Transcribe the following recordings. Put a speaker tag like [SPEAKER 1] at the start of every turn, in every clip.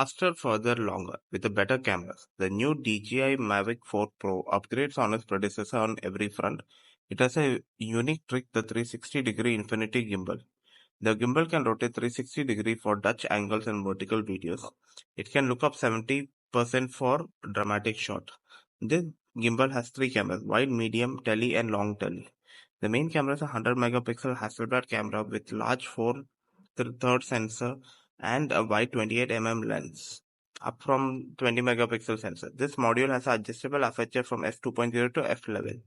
[SPEAKER 1] Faster, further, longer, with a better cameras. The new DJI Mavic 4 Pro upgrades on its predecessor on every front. It has a unique trick, the 360-degree infinity gimbal. The gimbal can rotate 360 degree for Dutch angles and vertical videos. It can look up 70% for dramatic shot. This gimbal has three cameras, wide, medium, tele and long tele. The main camera is a 100 megapixel Hasselblad camera with large 4/3 sensor and a wide 28 lens, up from 20 megapixel sensor. This module has adjustable aperture from f2.0 to f11.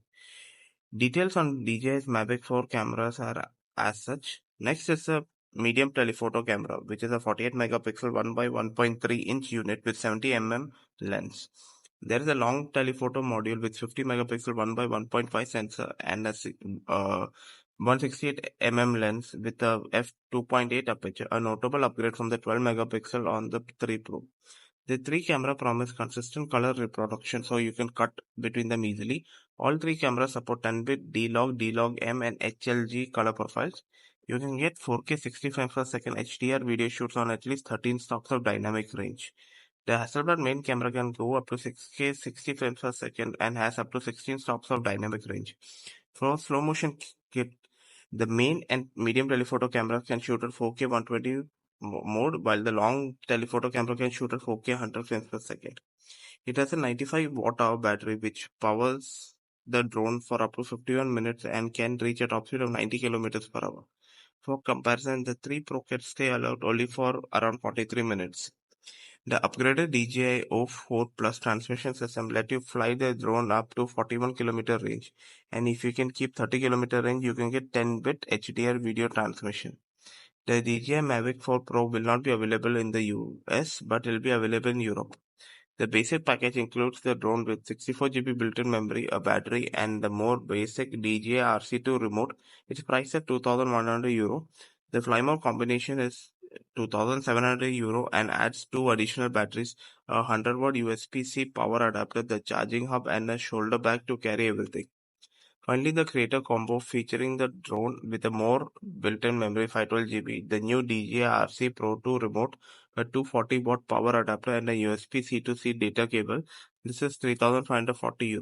[SPEAKER 1] Details on DJI's Mavic 4 cameras are as such. Next is a medium telephoto camera, which is a 48 megapixel 1 by 1.3 inch unit with 70 lens. There is a long telephoto module with 50 megapixel 1 by 1.5 sensor and a 168 lens with a f2.8 aperture, a notable upgrade from the 12 megapixel on the 3 Pro. The three camera promise consistent color reproduction so you can cut between them easily. All three cameras support 10-bit D-Log, D-Log-M and HLG color profiles. You can get 4K 60 frames per second HDR video shoots on at least 13 stops of dynamic range. The Hasselblad main camera can go up to 6K 60 frames per second and has up to 16 stops of dynamic range. For slow motion kit, the main and medium telephoto camera can shoot at 4K 120 mode, while the long telephoto camera can shoot at 4K 100 frames per second. It has a 95 watt-hour battery which powers the drone for up to 51 minutes and can reach a top speed of 90 kilometers per hour. For comparison, the 3 Pro can stay aloft only for around 43 minutes. The upgraded DJI O4 Plus transmission system let you fly the drone up to 41 kilometer range, and if you can keep 30 kilometer range, you can get 10-bit HDR video transmission. The DJI Mavic 4 Pro will not be available in the US, but will be available in Europe. The basic package includes the drone with 64 GB built-in memory, a battery, and the more basic DJI RC2 remote. It's priced at €2,100. The Fly Mode combination is €2,700 and adds two additional batteries, a 100-watt USB-C power adapter, the charging hub, and a shoulder bag to carry everything. Finally, the Creator Combo featuring the drone with a more built-in memory 512 GB, the new DJI RC Pro 2 remote, a 240-watt power adapter and a USB C to C data cable. This is €3,540.